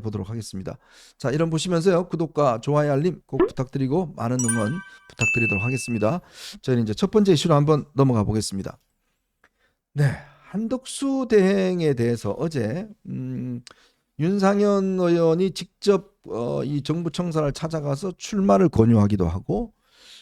보도록 하겠습니다. 자, 이런 보시면서요. 구독과 좋아요, 알림 꼭 부탁드리고 많은 응원 부탁드리도록 하겠습니다. 저희는 이제 첫 번째 이슈로 한번 넘어가 보겠습니다. 네, 한덕수 대행에 대해서 어제 윤상현 의원이 직접 이 정부 청사를 찾아가서 출마를 권유하기도 하고,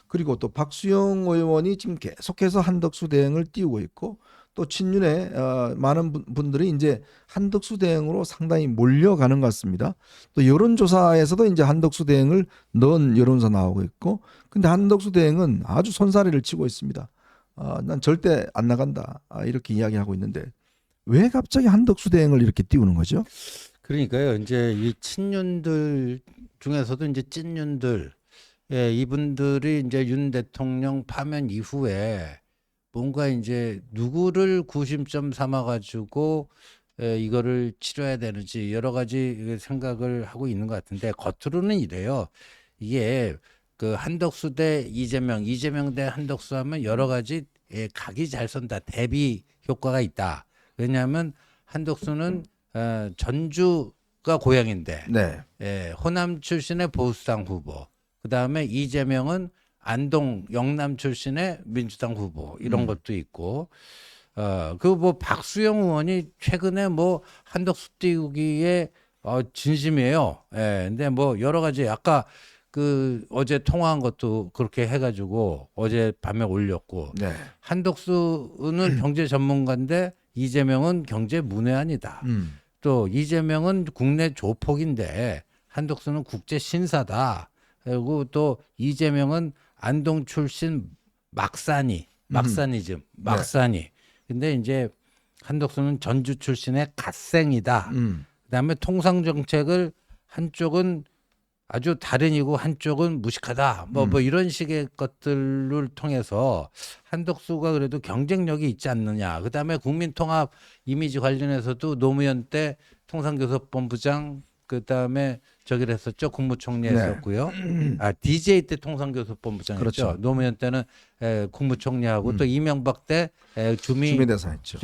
그리고 또 박수영 의원이 지금 계속해서 한덕수 대행을 띄우고 있고, 또 친윤의 많은 분들이 이제 한덕수 대행으로 상당히 몰려가는 것 같습니다. 또 여론조사에서도 이제 한덕수 대행을 넣은 여론조사 나오고 있고, 근데 한덕수 대행은 아주 손사래를 치고 있습니다. 난 절대 안 나간다, 이렇게 이야기하고 있는데 왜 갑자기 한덕수 대행을 이렇게 띄우는 거죠? 그러니까요. 이제 이 친윤들 중에서도 이제 찐윤들, 예, 이분들이 이제 윤 대통령 파면 이후에 뭔가 이제 누구를 구심점 삼아 가지고 이거를 치러야 되는지 여러 가지 생각을 하고 있는 것 같은데, 겉으로는 이래요. 이게 그 한덕수 대 이재명, 이재명 대 한덕수 하면 여러 가지 각이 잘 선다, 대비 효과가 있다. 왜냐하면 한덕수는 전주가 고향인데, 네. 호남 출신의 보수당 후보, 그 다음에 이재명은 안동 영남 출신의 민주당 후보, 이런 것도 있고, 그 뭐 박수영 의원이 최근에 뭐 한덕수 띄우기에 진심이에요. 근데 뭐 여러 가지 아까 그 어제 통화한 것도 그렇게 해가지고 어제 밤에 올렸고, 네. 한덕수는 경제 전문가인데 이재명은 경제 문외한이다. 또 이재명은 국내 조폭인데 한덕수는 국제 신사다. 그리고 또 이재명은 안동 출신 막사니즘. 네. 근데 이제 한덕수는 전주 출신의 갓생이다. 그다음에 통상 정책을 한쪽은 아주 달인이고 한쪽은 무식하다. 뭐 이런 식의 것들을 통해서 한덕수가 그래도 경쟁력이 있지 않느냐. 그다음에 국민통합 이미지 관련해서도 노무현 때 통상교섭본부장, 그다음에 저기를 했었죠. 국무총리 했었고요. DJ 때 통상교섭본부장 했죠. 그렇죠. 노무현 때는 국무총리하고 또 이명박 때 주미대사 했죠.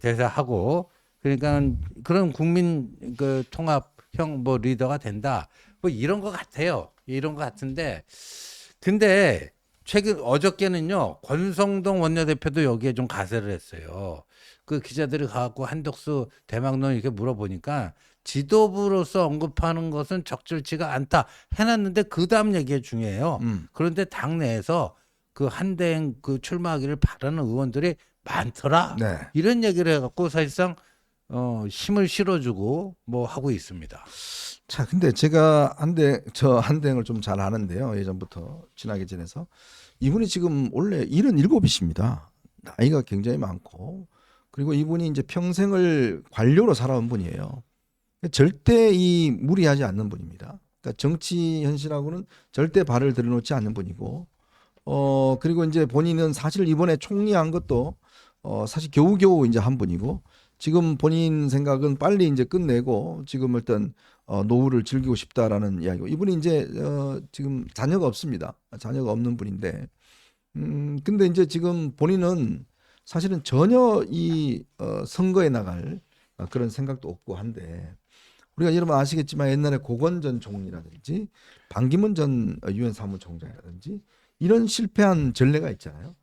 대사하고, 그러니까 그런 국민 그 통합형 뭐 리더가 된다. 뭐 이런 것 같아요. 이런 것 같은데, 근데 최근 어저께는요, 권성동 원내대표도 여기에 좀 가세를 했어요. 그 기자들이 가갖고 한덕수 대망론 이렇게 물어보니까 지도부로서 언급하는 것은 적절치가 않다 해놨는데, 그 다음 얘기가 중요해요. 그런데 당내에서 그 한대행 그 출마하기를 바라는 의원들이 많더라. 네. 이런 얘기를 해갖고 사실상 힘을 실어주고 뭐 하고 있습니다. 자, 근데 제가 한대행을 좀 잘 아는데요. 예전부터 친하게 지내서. 이분이 지금 원래 77이십니다. 나이가 굉장히 많고, 그리고 이분이 이제 평생을 관료로 살아온 분이에요. 절대 무리하지 않는 분입니다. 그러니까 정치 현실하고는 절대 발을 들여놓지 않는 분이고, 그리고 이제 본인은 사실 이번에 총리한 것도 사실 겨우겨우 이제 한 분이고, 지금 본인 생각은 빨리 이제 끝내고 지금 일단 노후를 즐기고 싶다라는 이야기고, 이분이 이제 지금 자녀가 없습니다. 자녀가 없는 분인데, 근데 이제 지금 본인은 사실은 전혀 이 선거에 나갈 그런 생각도 없고 한데, 우리가 여러분 아시겠지만 옛날에 고건 전 총리라든지 반기문 전 유엔 사무총장이라든지 이런 실패한 전례가 있잖아요.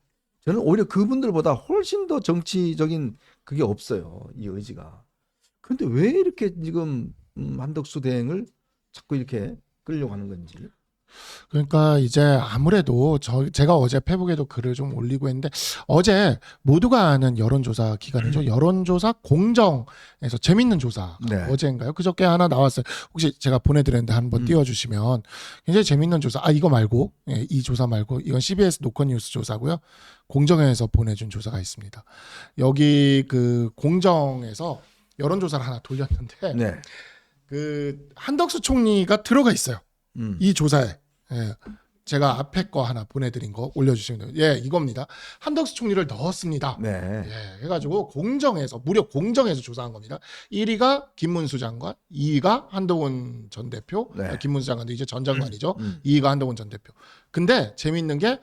저는 오히려 그분들보다 훨씬 더 정치적인 그게 없어요, 이 의지가. 그런데 왜 이렇게 지금 한덕수 대행을 자꾸 이렇게 끌려고 하는 건지. 그러니까 이제 아무래도 제가 어제 페북에도 글을 좀 올리고 했는데, 어제 모두가 아는 여론조사 기관이죠. 여론조사 공정에서 재밌는 조사, 네. 어제인가요? 그저께 하나 나왔어요. 혹시 제가 보내드렸는데 한번 띄워주시면, 굉장히 재밌는 조사. 이거 말고, 이 조사 말고, 이건 CBS 노컷뉴스 조사고요. 공정에서 보내준 조사가 있습니다. 여기 그 공정에서 여론조사를 하나 돌렸는데, 네. 그 한덕수 총리가 들어가 있어요. 이 조사에. 제가 앞에 거 하나 보내드린 거 올려주시면 돼요. 이겁니다. 한덕수 총리를 넣었습니다. 네. 해가지고 공정에서, 무려 공정에서 조사한 겁니다. 1위가 김문수 장관, 2위가 한동훈 전 대표, 네. 김문수 장관도 이제 전 장관이죠. 2위가 한동훈 전 대표. 근데 재밌는 게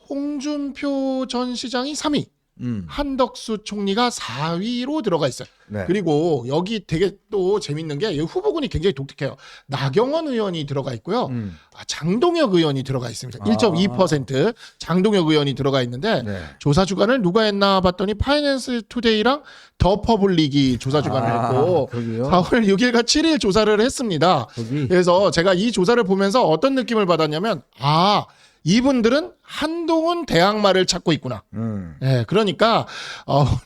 홍준표 전 시장이 3위, 한덕수 총리가 4위로 들어가 있어요. 네. 그리고 여기 되게 또 재밌는 게 이 후보군이 굉장히 독특해요. 나경원 의원이 들어가 있고요. 장동혁 의원이 들어가 있습니다. 1.2% 장동혁 의원이 들어가 있는데 네. 조사 주간을 누가 했나 봤더니 파이낸스 투데이랑 더 퍼블릭이 조사 주간을 했고 그러게요. 4월 6일과 7일 조사를 했습니다. 거기. 그래서 제가 이 조사를 보면서 어떤 느낌을 받았냐면 이분들은 한동훈 대항마를 찾고 있구나. 네, 그러니까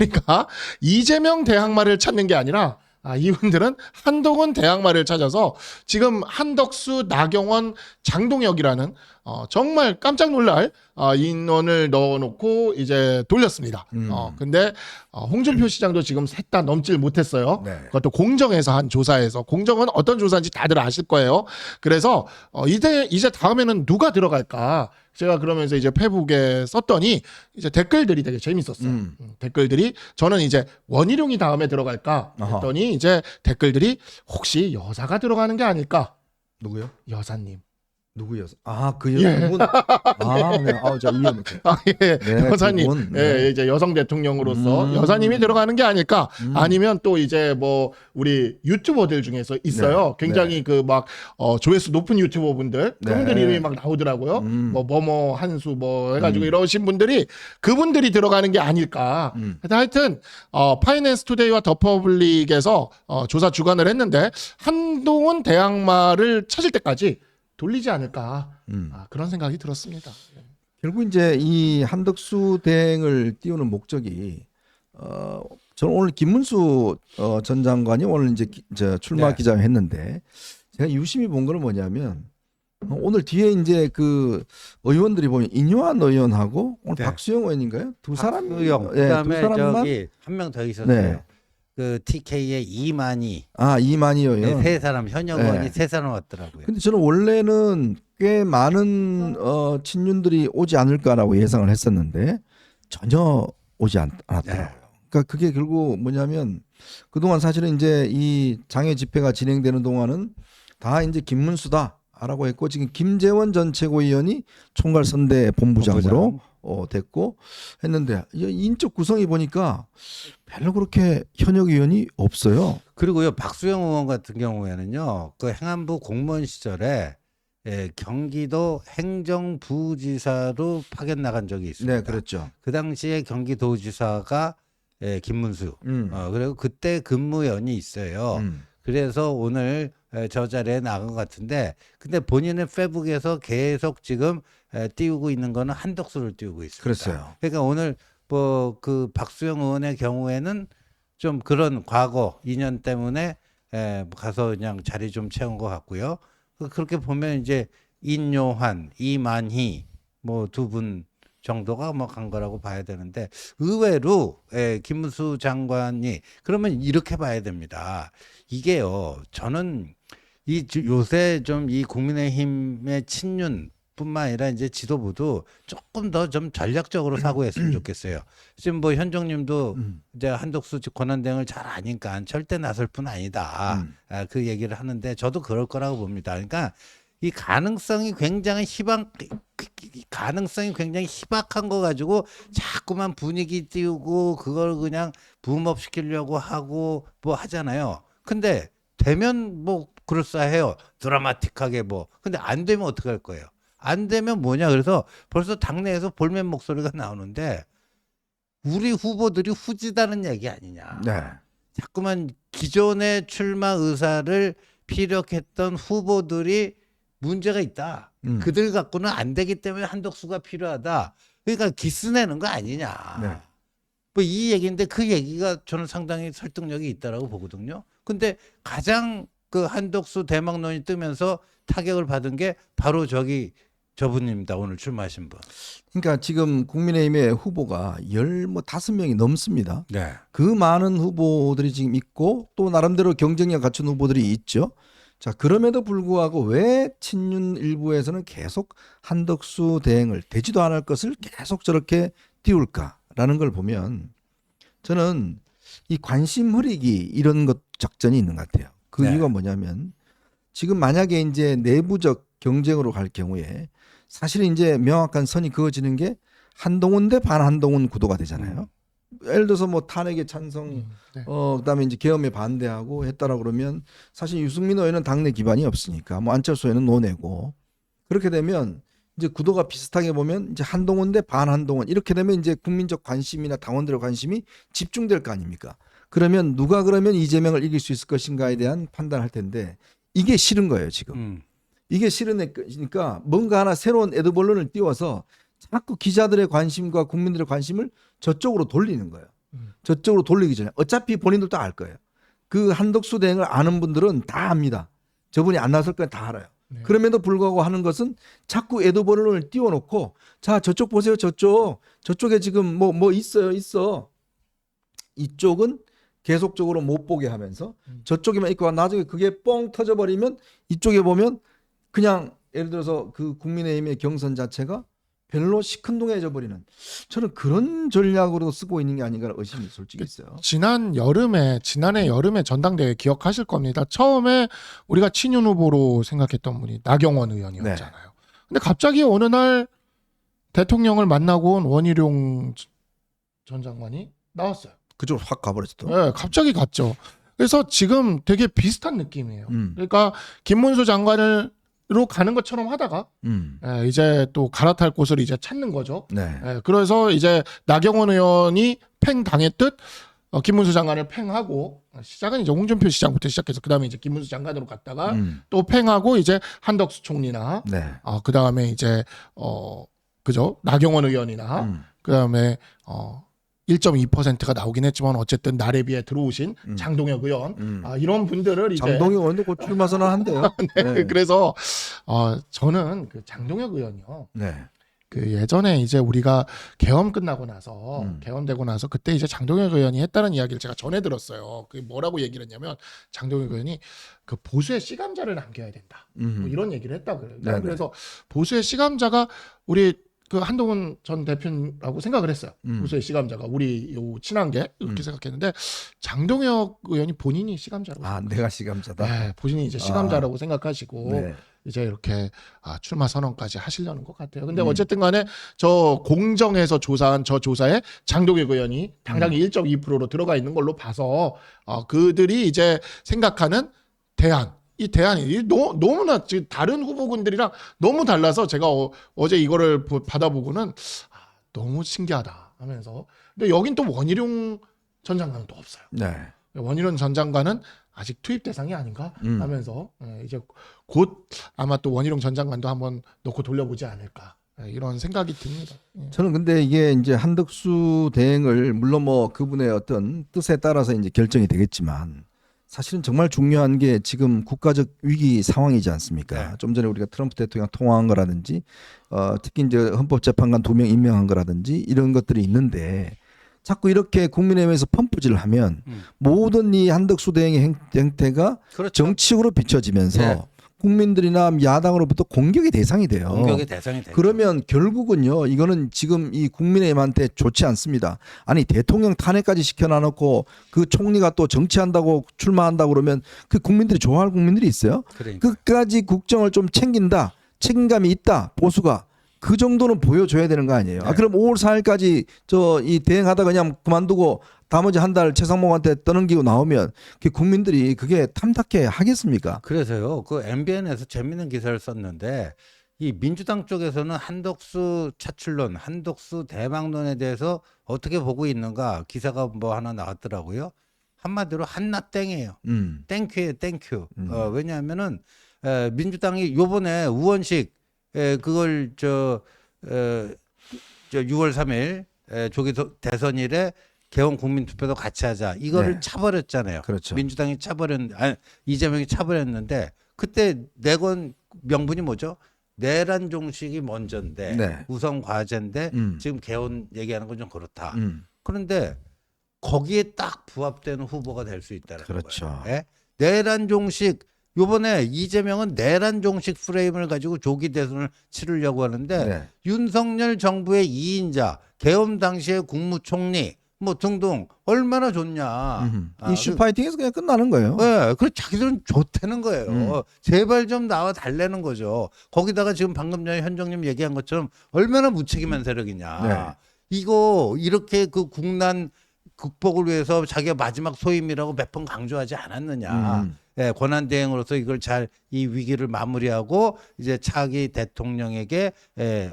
우리가 이재명 대항마를 찾는 게 아니라 이분들은 한동훈 대항마를 찾아서 지금 한덕수, 나경원, 장동혁이라는 정말 깜짝 놀랄 인원을 넣어놓고 이제 돌렸습니다. 근데 홍준표 시장도 지금 셋 다 넘질 못했어요. 네. 그것도 공정에서 한 조사에서 공정은 어떤 조사인지 다들 아실 거예요. 그래서 이제 다음에는 누가 들어갈까? 제가 그러면서 이제 페북에 썼더니 이제 댓글들이 되게 재밌었어요. 댓글들이 저는 이제 원희룡이 다음에 들어갈까 했더니 이제 댓글들이 혹시 여사가 들어가는 게 아닐까? 누구요? 여사님. 누구요? 그 예. 여성분. 네. 자 이해는. 예. 네, 여사님. 그분. 예, 네. 이제 여성 대통령으로서 여사님이 들어가는 게 아닐까? 아니면 또 이제 뭐 우리 유튜버들 중에서 있어요. 네. 굉장히 그 막 조회수 높은 유튜버분들 네. 그분들 이름이 막 나오더라고요. 뭐뭐 한수 뭐 해가지고 이러신 분들이 그분들이 들어가는 게 아닐까. 하여튼 파이낸스 투데이와 더 퍼블릭에서 조사 주관을 했는데 한동훈 대항마를 찾을 때까지 돌리지 않을까 그런 생각이 들었습니다. 결국 이제 이 한덕수 대행을 띄우는 목적이 저는 오늘 김문수 전 장관이 오늘 이제 출마 네. 기자회했는데 제가 유심히 본 거는 뭐냐면 오늘 뒤에 이제 그 의원들이 보면 인요한 의원하고 오늘 네. 박수영 의원인가요? 두 사람. 박수영, 두 그다음에 사람만. 저기 한 명 더 있었어요. 네. 그 TK의 이만희. 이만희 의원. 세 사람 현역 네. 의원이 세 사람 왔더라고요. 근데 저는 원래는 꽤 많은 친윤들이 오지 않을까라고 예상을 했었는데 전혀 오지 않았더라고요. 그러니까 그게 결국 뭐냐면 그동안 사실은 이제 이 장외 집회가 진행되는 동안은 다 이제 김문수다라고 했고 지금 김재원 전 최고위원이 총괄선대 본부장으로 됐고 했는데 이 인적 구성이 보니까 별로 그렇게 현역 의원이 없어요. 그리고요 박수영 의원 같은 경우에는요 그 행안부 공무원 시절에 경기도 행정부지사로 파견 나간 적이 있습니다. 네, 그렇죠. 그 당시에 경기도지사가 김문수. 그리고 그때 근무연이 있어요. 그래서 오늘 저 자리에 나간 것 같은데, 근데 본인의 페북에서 계속 지금 띄우고 있는 거는 한덕수를 띄우고 있습니다. 그랬어요. 그러니까 오늘 뭐 그 박수영 의원의 경우에는 좀 그런 과거 인연 때문에 가서 그냥 자리 좀 채운 것 같고요. 그렇게 보면 이제 인요한, 이만희 뭐 두 분 정도가 뭐 간 거라고 봐야 되는데 의외로 김문수 장관이 그러면 이렇게 봐야 됩니다. 이게요. 저는 이 요새 좀 이 국민의힘의 친윤뿐만 아니라 이제 지도부도 조금 더 좀 전략적으로 사고했으면 좋겠어요. 지금 뭐 현종님도 이제 한덕수 권한대행을 잘 아니까 절대 나설 뿐 아니다. 그 얘기를 하는데 저도 그럴 거라고 봅니다. 그러니까 이 가능성이 굉장히 희박한 거 가지고 자꾸만 분위기 띄우고 그걸 그냥 붐업 시키려고 하고 뭐 하잖아요. 근데 되면 뭐 그럴싸해요. 드라마틱하게 뭐. 근데 안 되면 어떡할 거예요? 안 되면 뭐냐? 그래서 벌써 당내에서 볼멘 목소리가 나오는데 우리 후보들이 후지다는 얘기 아니냐. 네. 자꾸만 기존의 출마 의사를 피력했던 후보들이 문제가 있다. 그들 갖고는 안 되기 때문에 한덕수가 필요하다. 그러니까 기스내는 거 아니냐. 네. 뭐 이 얘기인데 그 얘기가 저는 상당히 설득력이 있다라고 보거든요. 근데 가장 그 한덕수 대망론이 뜨면서 타격을 받은 게 바로 저분입니다. 오늘 출마하신 분. 그러니까 지금 국민의힘의 후보가 15명이 넘습니다. 네. 그 많은 후보들이 지금 있고 또 나름대로 경쟁력 갖춘 후보들이 있죠. 자, 그럼에도 불구하고 왜 친윤 일부에서는 계속 한덕수 대행을 되지도 않을 것을 계속 저렇게 띄울까라는 걸 보면 저는 이 관심 흐리기 이런 것 작전이 있는 것 같아요. 그 네. 이유가 뭐냐면 지금 만약에 이제 내부적 경쟁으로 갈 경우에 사실 이제 명확한 선이 그어지는 게 한동훈 대 반한동훈 구도가 되잖아요. 예를 들어서 뭐 탄핵에 찬성, 네. 그다음에 이제 계엄에 반대하고 했다라 그러면 사실 유승민 의원은 당내 기반이 없으니까 뭐 안철수 의원은 논외고 그렇게 되면 이제 구도가 비슷하게 보면 이제 한동훈 대 반한동훈 이렇게 되면 이제 국민적 관심이나 당원들의 관심이 집중될 거 아닙니까? 그러면 누가 그러면 이재명을 이길 수 있을 것인가에 대한 판단할 텐데 이게 싫은 거예요 지금. 이게 싫으니까 뭔가 하나 새로운 에드벌룬을 띄워서 자꾸 기자들의 관심과 국민들의 관심을 저쪽으로 돌리는 거예요. 저쪽으로 돌리기 전에 어차피 본인들도 알 거예요. 그 한덕수 대행을 아는 분들은 다 압니다. 저분이 안 나설 건 다 알아요. 네. 그럼에도 불구하고 하는 것은 자꾸 에드벌룬을 띄워놓고 자 저쪽 보세요 저쪽에 지금 뭐 있어 이쪽은 계속적으로 못 보게 하면서 저쪽에만 있고 나중에 그게 뻥 터져버리면 이쪽에 보면 그냥 예를 들어서 그 국민의힘의 경선 자체가 별로 시큰둥해져 버리는 저는 그런 전략으로 쓰고 있는 게 아닌가 의심이 솔직히 있어요. 지난해 여름에 전당대회 기억하실 겁니다. 처음에 우리가 친윤 후보로 생각했던 분이 나경원 의원이었잖아요. 근데 갑자기 어느 날 대통령을 만나고 온 원희룡 전 장관이 나왔어요. 그쪽으로 확 가버렸죠. 네, 갑자기 갔죠. 그래서 지금 되게 비슷한 느낌이에요. 그러니까 김문수 장관으로 가는 것처럼 하다가 이제 또 갈아탈 곳을 이제 찾는 거죠. 네. 그래서 이제 나경원 의원이 팽 당했듯 김문수 장관을 팽하고 시작은 이제 홍준표 시장부터 시작해서 그다음에 이제 김문수 장관으로 갔다가 또 팽하고 이제 한덕수 총리나 네. 그다음에 이제 그죠? 나경원 의원이나 그다음에 1.2%가 나오긴 했지만 어쨌든 나래비에 들어오신 장동혁 의원 이런 분들을 이제 장동혁 의원도 곧 출마 선언한대요. 네. 그래서 저는 그 장동혁 의원이요. 네. 그 예전에 이제 우리가 계엄 끝나고 나서 계엄되고 나서 그때 이제 장동혁 의원이 했다는 이야기를 제가 전해 들었어요. 그 뭐라고 얘기를 했냐면 장동혁 의원이 그 보수의 시감자를 남겨야 된다. 뭐 이런 얘기를 했다고 그래요. 네네. 그래서 보수의 시감자가 우리 그 한동훈 전 대표라고 생각을 했어요. 보수의 시감자가 우리 요 친한 게 이렇게 생각했는데 장동혁 의원이 본인이 시감자라고 내가 시감자다. 네, 본인이 이제 시감자라고 생각하시고 네. 이제 이렇게 출마 선언까지 하시려는 것 같아요. 근데 어쨌든 간에 저 공정에서 조사한 저 조사에 장동혁 의원이 당장이 1.2%로 들어가 있는 걸로 봐서 그들이 이제 생각하는 이 대안이 너무나 지금 다른 후보군들이랑 너무 달라서 제가 어제 이거를 받아보고는 너무 신기하다 하면서 근데 여긴 또 원희룡 전 장관은 또 없어요. 네. 원희룡 전 장관은 아직 투입 대상이 아닌가 하면서 이제 곧 아마 또 원희룡 전 장관도 한번 놓고 돌려보지 않을까 이런 생각이 듭니다. 저는 근데 이게 이제 한덕수 대행을 물론 뭐 그분의 어떤 뜻에 따라서 이제 결정이 되겠지만 사실은 정말 중요한 게 지금 국가적 위기 상황이지 않습니까? 네. 좀 전에 우리가 트럼프 대통령 통화한 거라든지 특히 이제 헌법재판관 2명 임명한 거라든지 이런 것들이 있는데 자꾸 이렇게 국민의힘에서 펌프질을 하면 모든 이 한덕수 대행의 행태가 그렇죠. 정치적으로 비춰지면서 네. 국민들이나 야당으로부터 공격의 대상이 돼요. 공격의 대상이 되죠. 그러면 결국은요, 이거는 지금 이 국민의힘한테 좋지 않습니다. 아니 대통령 탄핵까지 시켜놔놓고 그 총리가 또 정치한다고 출마한다고 그러면 그 국민들이 좋아할 국민들이 있어요? 그러니까. 끝까지 국정을 좀 챙긴다, 책임감이 있다, 보수가. 그 정도는 보여줘야 되는 거 아니에요. 네. 그럼 5월 4일까지 이 대행하다 그냥 그만두고 나머지 한 달 최상목한테 떠넘기고 나오면 국민들이 그게 탐탁해 하겠습니까? 그래서요. 그 MBN에서 재밌는 기사를 썼는데 이 민주당 쪽에서는 한덕수 차출론, 한덕수 대망론에 대해서 어떻게 보고 있는가 기사가 뭐 하나 나왔더라고요. 한마디로 한나땡이에요. 땡큐예요, 땡큐. 왜냐하면은 민주당이 요번에 우원식 그걸 6월 3일 조기 대선일에 개헌 국민투표도 같이 하자. 이거를 네. 차버렸잖아요. 그렇죠. 민주당이 이재명이 차버렸는데 그때 내건 명분이 뭐죠? 내란 종식이 먼저인데 네. 우선 과제인데 지금 개헌 얘기하는 건 좀 그렇다. 그런데 거기에 딱 부합되는 후보가 될 수 있다는 그렇죠. 거예요. 예? 내란 종식 요번에 이재명은 내란 종식 프레임을 가지고 조기 대선을 치르려고 하는데 네. 윤석열 정부의 2인자, 계엄 당시의 국무총리 뭐 등등 얼마나 좋냐. 이슈 파이팅에서 그냥 끝나는 거예요. 네, 그래 자기들은 좋다는 거예요. 제발 좀 나와 달래는 거죠. 거기다가 지금 방금 전에 현정님 얘기한 것처럼 얼마나 무책임한 세력이냐. 네. 이거 이렇게 그 국난 극복을 위해서 자기가 마지막 소임이라고 몇 번 강조하지 않았느냐. 예, 권한 대행으로서 이걸 잘 이 위기를 마무리하고 이제 차기 대통령에게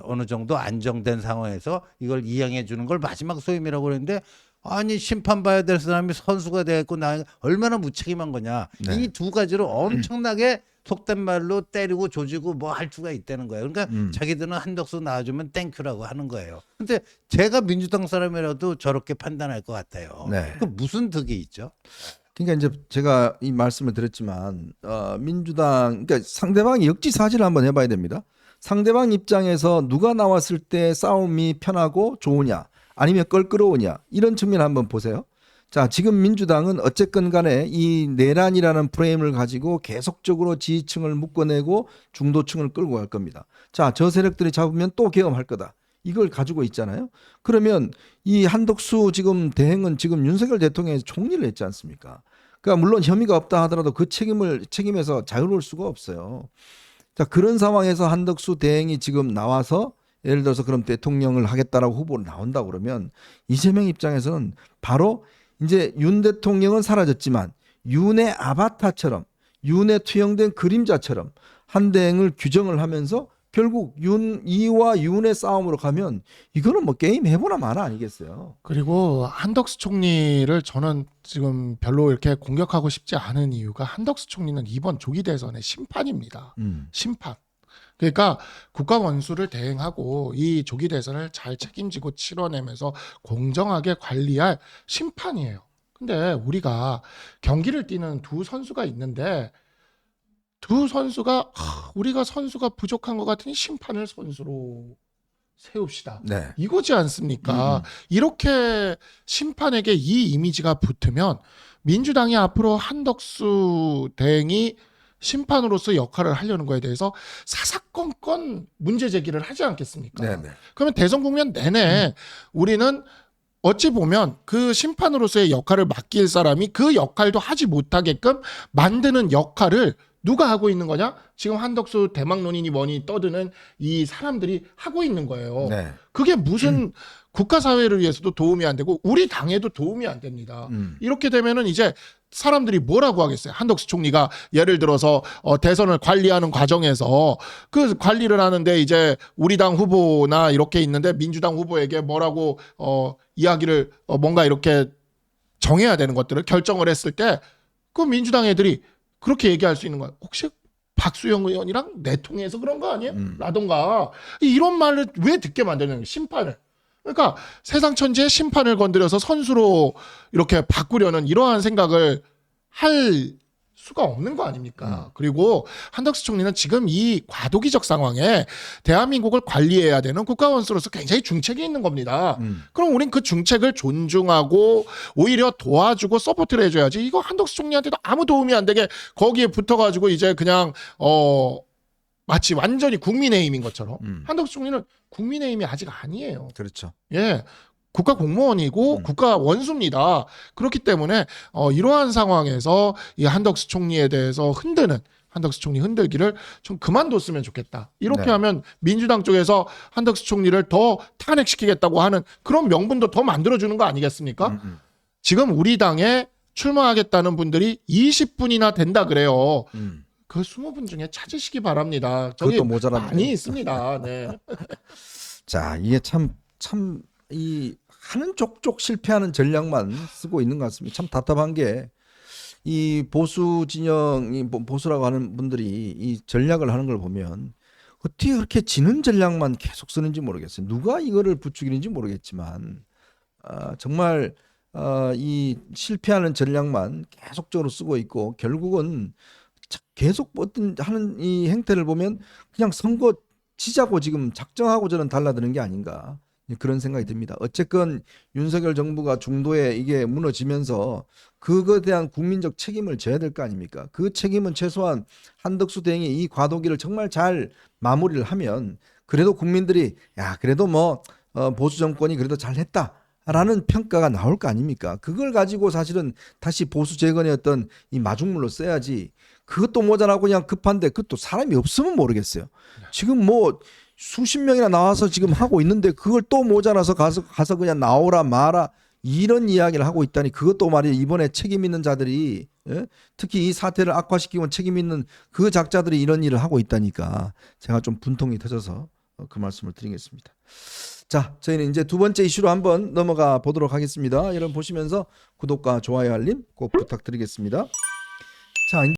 어느 정도 안정된 상황에서 이걸 이행해 주는 걸 마지막 소임이라고 그랬는데 아니 심판받아야 될 사람이 선수가 됐고 나 얼마나 무책임한 거냐. 네. 이 두 가지로 엄청나게 속된 말로 때리고 조지고 뭐 할 수가 있다는 거예요. 그러니까 자기들은 한덕수 나와주면 땡큐라고 하는 거예요. 근데 제가 민주당 사람이라도 저렇게 판단할 것 같아요. 네. 그 무슨 득이 있죠? 그러니까 이제 제가 이 말씀을 드렸지만 민주당 그러니까 상대방이 역지사지를 한번 해봐야 됩니다. 상대방 입장에서 누가 나왔을 때 싸움이 편하고 좋으냐 아니면 껄끄러우냐 이런 측면 한번 보세요. 자, 지금 민주당은 어쨌건 간에 이 내란이라는 프레임을 가지고 계속적으로 지지층을 묶어내고 중도층을 끌고 갈 겁니다. 자, 저 세력들이 잡으면 또 계엄할 거다. 이걸 가지고 있잖아요. 그러면 이 한덕수 지금 대행은 지금 윤석열 대통령이 총리를 했지 않습니까? 그러니까 물론 혐의가 없다 하더라도 그 책임에서 자유로울 수가 없어요. 자, 그런 상황에서 한덕수 대행이 지금 나와서 예를 들어서 그럼 대통령을 하겠다라고 후보로 나온다 그러면 이재명 입장에서는 바로 이제 윤 대통령은 사라졌지만 윤의 아바타처럼 윤의 투영된 그림자처럼 한 대행을 규정을 하면서 결국 이와 윤의 싸움으로 가면 이거는 뭐 게임 해보나 마나 아니겠어요. 그리고 한덕수 총리를 저는 지금 별로 이렇게 공격하고 싶지 않은 이유가 한덕수 총리는 이번 조기 대선의 심판입니다. 심판. 그러니까 국가 원수를 대행하고 이 조기 대선을 잘 책임지고 치러내면서 공정하게 관리할 심판이에요. 근데 우리가 경기를 뛰는 두 선수가 있는데 두 선수가 우리가 선수가 부족한 것 같으니 심판을 선수로 세웁시다. 네. 이거지 않습니까? 이렇게 심판에게 이 이미지가 붙으면 민주당이 앞으로 한덕수 대행이 심판으로서 역할을 하려는 거에 대해서 사사건건 문제 제기를 하지 않겠습니까? 네네. 그러면 대선 국면 내내 우리는 어찌 보면 그 심판으로서의 역할을 맡길 사람이 그 역할도 하지 못하게끔 만드는 역할을 누가 하고 있는 거냐? 지금 한덕수 대망론이니 뭐니 떠드는 이 사람들이 하고 있는 거예요. 네. 그게 무슨 국가사회를 위해서도 도움이 안 되고 우리 당에도 도움이 안 됩니다. 이렇게 되면은 이제 사람들이 뭐라고 하겠어요? 한덕수 총리가 예를 들어서 대선을 관리하는 과정에서 그 관리를 하는데 이제 우리 당 후보나 이렇게 있는데 민주당 후보에게 뭐라고 이야기를 뭔가 이렇게 정해야 되는 것들을 결정을 했을 때 그 민주당 애들이 그렇게 얘기할 수 있는 거예요. 혹시 박수영 의원이랑 내통해서 그런 거 아니에요? 라던가 이런 말을 왜 듣게 만드는 거예요? 심판을. 그러니까 세상 천지의 심판을 건드려서 선수로 이렇게 바꾸려는 이러한 생각을 할 수가 없는 거 아닙니까? 그리고 한덕수 총리는 지금 이 과도기적 상황에 대한민국을 관리해야 되는 국가원수로서 굉장히 중책이 있는 겁니다. 그럼 우린 그 중책을 존중하고 오히려 도와주고 서포트를 해줘야지. 이거 한덕수 총리한테도 아무 도움이 안 되게 거기에 붙어가지고 이제 그냥 마치 완전히 국민의힘인 것처럼 한덕수 총리는 국민의힘이 아직 아니에요. 그렇죠. 예. 국가 공무원이고 국가 원수입니다. 그렇기 때문에 이러한 상황에서 이 한덕수 총리에 대해서 한덕수 총리 흔들기를 좀 그만뒀으면 좋겠다. 이렇게 네. 하면 민주당 쪽에서 한덕수 총리를 더 탄핵시키겠다고 하는 그런 명분도 더 만들어주는 거 아니겠습니까? 지금 우리 당에 출마하겠다는 분들이 20분이나 된다 그래요. 그 20분 중에 찾으시기 바랍니다. 저기 그것도 모자랍니다. 많이 있습니다. 네. 자, 이게 참 이 하는 족족 실패하는 전략만 쓰고 있는 것 같습니다. 참 답답한 게 이 보수 진영이 보수라고 하는 분들이 이 전략을 하는 걸 보면 어떻게 그렇게 지는 전략만 계속 쓰는지 모르겠어요. 누가 이거를 부추기는지 모르겠지만 정말 이 실패하는 전략만 계속적으로 쓰고 있고 결국은 계속 하는 이 행태를 보면 그냥 선거 지자고 지금 작정하고 저는 달라드는 게 아닌가 그런 생각이 듭니다. 어쨌건 윤석열 정부가 중도에 이게 무너지면서 그거에 대한 국민적 책임을 져야 될 거 아닙니까? 그 책임은 최소한 한덕수 대행이 이 과도기를 정말 잘 마무리를 하면 그래도 국민들이 야 그래도 뭐 보수 정권이 그래도 잘했다라는 평가가 나올 거 아닙니까? 그걸 가지고 사실은 다시 보수 재건의 어떤 이 마중물로 써야지. 그것도 모자라고 그냥 급한데 그것도 사람이 없으면 모르겠어요. 지금 뭐 수십 명이나 나와서 지금 하고 있는데 그걸 또 모자라서 가서 그냥 나오라 마라 이런 이야기를 하고 있다니 그것도 말이에요. 이번에 책임 있는 자들이 예? 특히 이 사태를 악화시키고 책임 있는 그 작자들이 이런 일을 하고 있다니까 제가 좀 분통이 터져서 그 말씀을 드리겠습니다. 자, 저희는 이제 두 번째 이슈로 한번 넘어가 보도록 하겠습니다. 여러분 보시면서 구독과 좋아요 알림 꼭 부탁드리겠습니다. 자,